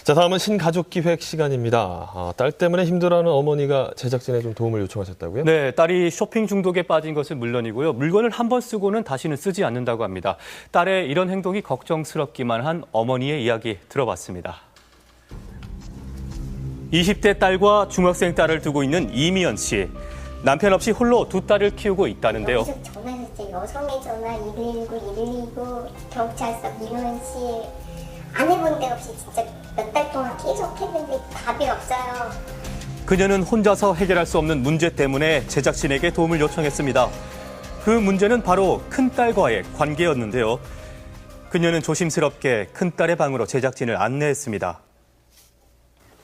자, 다음은 신가족기획 시간입니다. 딸 때문에 힘들어하는 어머니가 제작진에 좀 도움을 요청하셨다고요? 네, 딸이 쇼핑 중독에 빠진 것은 물론이고요. 물건을 한 번 쓰고는 다시는 쓰지 않는다고 합니다. 딸의 이런 행동이 걱정스럽기만 한 어머니의 이야기 들어봤습니다. 20대 딸과 중학생 딸을 두고 있는 이미연 씨. 남편 없이 홀로 두 딸을 키우고 있다는데요. 여기서 전화했어요. 여성의 전화 119, 119, 경찰서 민원 씨. 안 해본 데 없이 진짜 몇 달 동안 계속 했는데 답이 없어요. 그녀는 혼자서 해결할 수 없는 문제 때문에 제작진에게 도움을 요청했습니다. 그 문제는 바로 큰딸과의 관계였는데요. 그녀는 조심스럽게 큰딸의 방으로 제작진을 안내했습니다.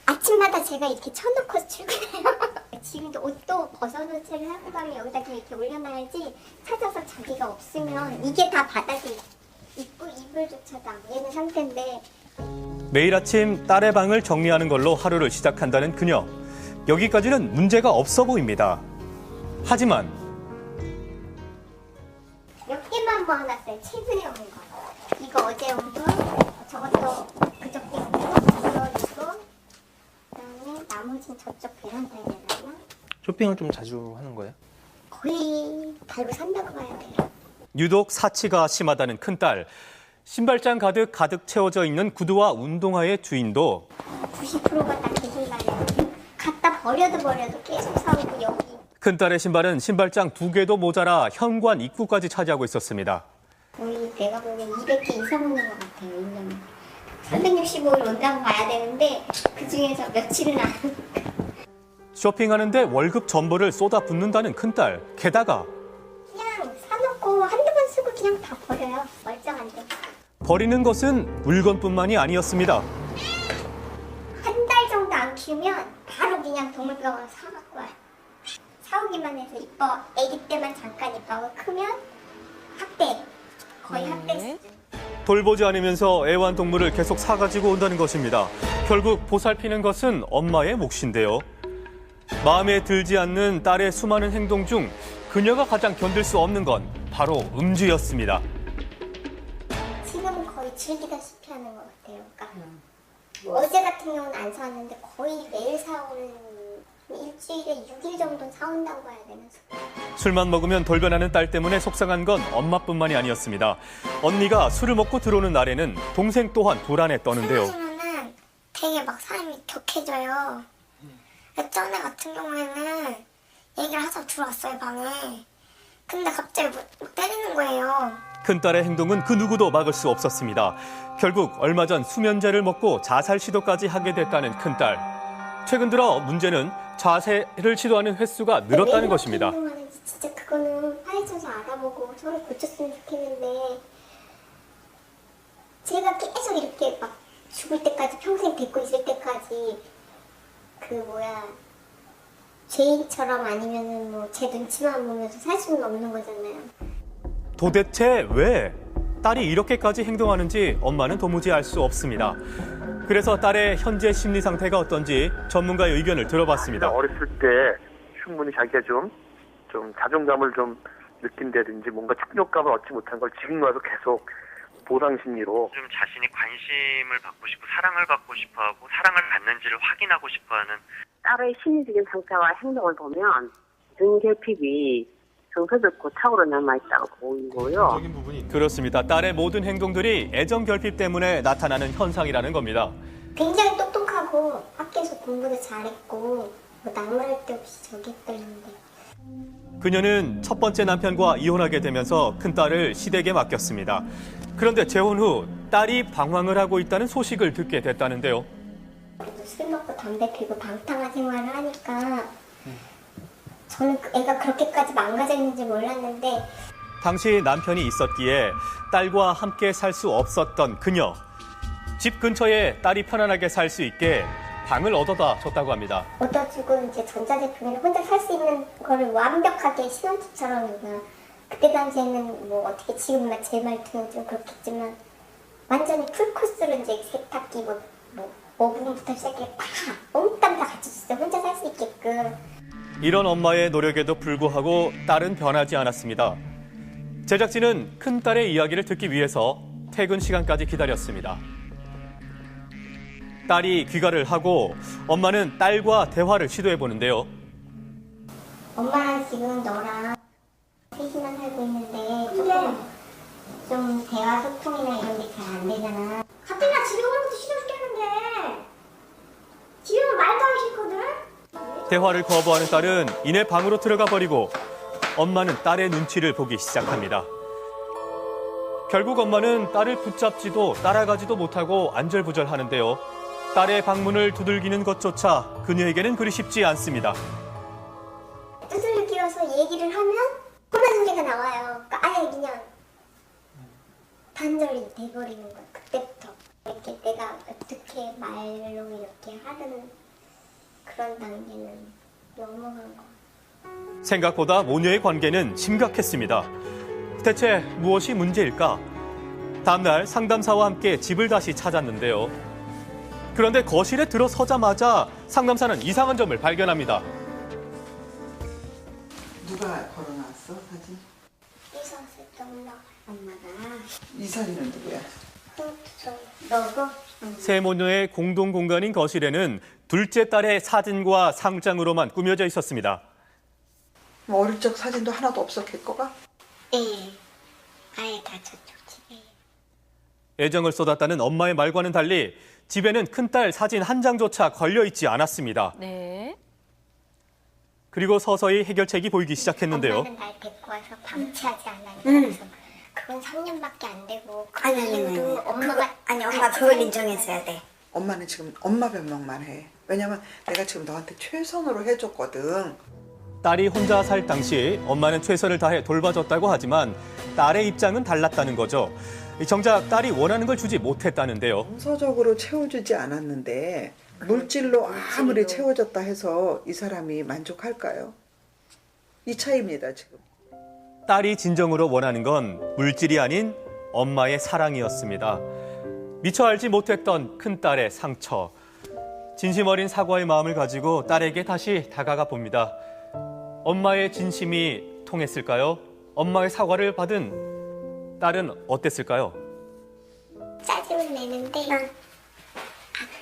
아침마다 제가 이렇게 쳐놓고 출근해요. 지금도 옷도 벗어놓지를 하고 가면 여기다 그냥 이렇게 올려놔야지 찾아서 자기가 없으면 이게 다 바닥에 있고 이불조차도 안 되는 상태인데. 매일 아침 딸의 방을 정리하는 걸로 하루를 시작한다는 그녀. 여기까지는 문제가 없어 보입니다. 하지만 몇 개만 모아놨어요. 최근에 온 거. 이거 어제 온 거, 저것도 그저께 온 거, 이거, 그다음에 나머지는 저쪽 베란다에 내놨나? 쇼핑을 좀 자주 하는 거예요? 거의 달고 산다고 봐야 돼요. 유독 사치가 심하다는 큰딸. 신발장 가득 채워져 있는 구두와 운동화의 주인도 90%가 다 제 신발이에요. 갖다 버려도 계속 사오고 여기. 큰딸의 신발은 신발장 2개도 모자라 현관 입구까지 차지하고 있었습니다. 거의 내가 보기엔 200개 이상 오는 것 같아요, 1년에. 365일 온다고 봐야 되는데 그중에서 며칠은 안 오니까. 쇼핑하는데 월급 전부를 쏟아붓는다는 큰딸. 게다가 그냥 사놓고 한두 번 쓰고 그냥 다 버려요. 멀쩡한데. 버리는 것은 물건뿐만이 아니었습니다. 한 달 정도 안 키우면 바로 그냥 동물병원을 사갖고 와요. 사오기만 해서 이뻐. 아기 때만 잠깐 이뻐하고 크면 학대. 거의 학대 수준. 돌보지 않으면서 애완동물을 계속 사가지고 온다는 것입니다. 결국 보살피는 것은 엄마의 몫인데요. 마음에 들지 않는 딸의 수많은 행동 중 그녀가 가장 견딜 수 없는 건 바로 음주였습니다. 지금은 거의 즐기다시피 하는 것 같아요. 그러니까 어제 같은 경우는 안 사왔는데 거의 매일 사오는, 일주일에 6일 정도는 사온다고 해야 되면서. 술만 먹으면 돌변하는 딸 때문에 속상한 건 엄마뿐만이 아니었습니다. 언니가 술을 먹고 들어오는 날에는 동생 또한 불안에 떠는데요. 술 마시면은 되게 막 사람이 격해져요. 전에 같은 경우에는 얘기를 하자고 들어왔어요, 방에. 근데 갑자기 뭐 때리는 거예요. 큰딸의 행동은 그 누구도 막을 수 없었습니다. 결국 얼마 전 수면제를 먹고 자살 시도까지 하게 됐다는 큰딸. 최근 들어 문제는 자살을 시도하는 횟수가 늘었다는 것입니다. 진짜 그거는 파헤쳐서 알아보고 서로 고쳤으면 좋겠는데 제가 계속 이렇게 막 죽을 때까지 평생 데리고 있을 때까지 죄인처럼 아니면은 뭐 제 눈치만 보면서 살 수는 없는 거잖아요. 도대체 왜 딸이 이렇게까지 행동하는지 엄마는 도무지 알 수 없습니다. 그래서 딸의 현재 심리 상태가 어떤지 전문가의 의견을 들어봤습니다. 어렸을 때 충분히 자기가 좀 자존감을 좀 느낀다든지 뭔가 착륙감을 얻지 못한 걸 지금 와서 계속 보상 심리로 좀 자신이 관심을 받고 싶고 사랑을 받고 싶어하고 사랑을 받는지를 확인하고 싶어하는. 딸의 심리적인 상태와 행동을 보면 등결핍이 정서적 고착으로 남아있다고 보이고요. 그렇습니다. 딸의 모든 행동들이 애정 결핍 때문에 나타나는 현상이라는 겁니다. 굉장히 똑똑하고 학교에서 공부도 잘했고 뭐 낙무할 데 없이 저기 했다는데. 그녀는 첫 번째 남편과 이혼하게 되면서 큰딸을 시댁에 맡겼습니다. 그런데 재혼 후 딸이 방황을 하고 있다는 소식을 듣게 됐다는데요. 그래도 술 먹고 담배 피고 방탕한 생활을 하니까 저는 애가 그렇게까지 망가져 있는지 몰랐는데 당시 남편이 있었기에 딸과 함께 살 수 없었던 그녀. 집 근처에 딸이 편안하게 살 수 있게 방을 얻어다 줬다고 합니다. 얻어주고 이제 전자제품을 혼자 살 수 있는 거를 완벽하게 신혼집처럼 그때 당시에는 뭐 어떻게 지금 제 말투는 좀 그렇겠지만 완전히 풀코스로 이제 세탁기 오븐부터 시작해 다 몽땅 다 갖춰줬어요. 혼자 살 수 있게끔. 이런 엄마의 노력에도 불구하고 딸은 변하지 않았습니다. 제작진은 큰딸의 이야기를 듣기 위해서 퇴근 시간까지 기다렸습니다. 딸이 귀가를 하고 엄마는 딸과 대화를 시도해 보는데요. 엄마랑 지금 너랑 셋이만 살고 있는데 좀 대화 소통이나 이런 게 잘 안 되잖아. 갑자기 나 집에 오는 것도 싫어 죽겠는데 집에 오면 말도 하기 싫거든. 대화를 거부하는 딸은 이내 방으로 들어가 버리고 엄마는 딸의 눈치를 보기 시작합니다. 결국 엄마는 딸을 붙잡지도 따라가지도 못하고 안절부절하는데요. 딸의 방문을 두들기는 것조차 그녀에게는 그리 쉽지 않습니다. 두들겨서 얘기를 하면 혼난 소리가 나와요. 그러니까 아예 그냥 단절이 돼버리는 거야. 그때부터 이렇게 내가 어떻게 말로 이렇게 하는 그런 단계는 너무한 거. 생각보다 모녀의 관계는 심각했습니다. 대체 무엇이 문제일까? 다음날 상담사와 함께 집을 다시 찾았는데요. 그런데 거실에 들어서자마자 상담사는 이상한 점을 발견합니다. 누가 걸어놨어 사진? 이사했을 때 엄마가 이 사진은 누구야? 너고? 세 모녀의 공동 공간인 거실에는 둘째 딸의 사진과 상장으로만 꾸며져 있었습니다. 뭐 어릴 적 사진도 하나도 없었겠거가? 예, 아예 다 저쪽 집에. 애정을 쏟았다는 엄마의 말과는 달리 집에는 큰딸 사진 한 장조차 걸려있지 않았습니다. 네. 그리고 서서히 해결책이 보이기 시작했는데요. 엄마는 날 데리고 와서 방치하지 않았냐. 그래서 그건 3년밖에 안 되고 그 이후로 엄마가 엄마 그걸 인정했어야 돼. 엄마는 지금 엄마 변명만 해. 왜냐면 내가 지금 너한테 최선으로 해줬거든. 딸이 혼자 살 당시 엄마는 최선을 다해 돌봐줬다고 하지만 딸의 입장은 달랐다는 거죠. 정작 딸이 원하는 걸 주지 못했다는데요. 정서적으로 채워주지 않았는데 물질로 아무리 채워줬다 해서 이 사람이 만족할까요? 이 차이입니다 지금. 딸이 진정으로 원하는 건 물질이 아닌 엄마의 사랑이었습니다. 미처 알지 못했던 큰딸의 상처. 진심 어린 사과의 마음을 가지고 딸에게 다시 다가가 봅니다. 엄마의 진심이 통했을까요? 엄마의 사과를 받은 딸은 어땠을까요? 짜증을 내는데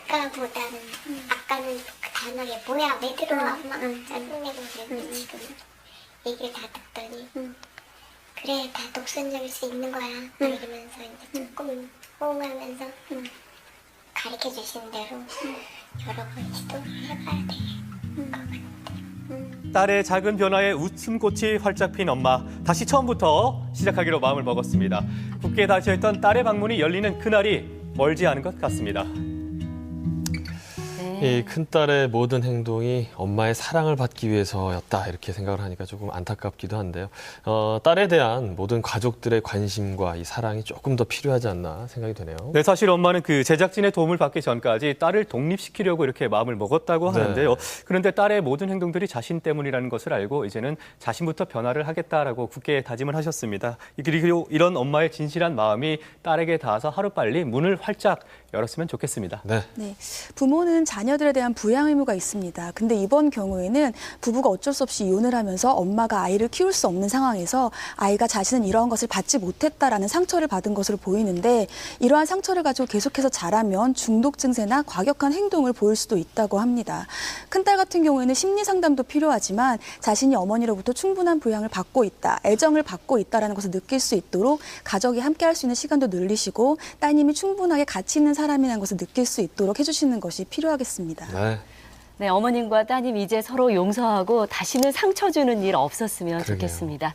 아까보다는 아까는 그 단어에 뭐야 왜 들어와 막 짜증내고 그랬는데 지금 얘기를 다 듣더니 그래 다 독선적일 수 있는 거야 이러면서 이제 조금 호응하면서 가르쳐 주신 대로 여러 번 시도를 해봐야 될 것 같아요. 딸의 작은 변화에 웃음꽃이 활짝 핀 엄마. 다시 처음부터 시작하기로 마음을 먹었습니다. 굳게 다짐했던 딸의 방문이 열리는 그날이 멀지 않은 것 같습니다. 이 큰딸의 모든 행동이 엄마의 사랑을 받기 위해서였다 이렇게 생각을 하니까 조금 안타깝기도 한데요. 딸에 대한 모든 가족들의 관심과 이 사랑이 조금 더 필요하지 않나 생각이 되네요. 네, 사실 엄마는 그 제작진의 도움을 받기 전까지 딸을 독립시키려고 이렇게 마음을 먹었다고 하는데요. 그런데 딸의 모든 행동들이 자신 때문이라는 것을 알고 이제는 자신부터 변화를 하겠다라고 굳게 다짐을 하셨습니다. 그리고 이런 엄마의 진실한 마음이 딸에게 닿아서 하루빨리 문을 활짝 열었으면 좋겠습니다. 네. 네. 부모는 자녀들에 대한 부양 의무가 있습니다. 근데 이번 경우에는 부부가 어쩔 수 없이 이혼을 하면서 엄마가 아이를 키울 수 없는 상황에서 아이가 자신은 이러한 것을 받지 못했다라는 상처를 받은 것으로 보이는데 이러한 상처를 가지고 계속해서 자라면 중독 증세나 과격한 행동을 보일 수도 있다고 합니다. 큰딸 같은 경우에는 심리 상담도 필요하지만 자신이 어머니로부터 충분한 부양을 받고 있다, 애정을 받고 있다라는 것을 느낄 수 있도록 가족이 함께 할 수 있는 시간도 늘리시고 따님이 충분하게 가치 있는 사람이라는 것을 느낄 수 있도록 해주시는 것이 필요하겠습니다. 네. 네, 어머님과 따님 이제 서로 용서하고 다시는 상처 주는 일 없었으면 좋겠습니다.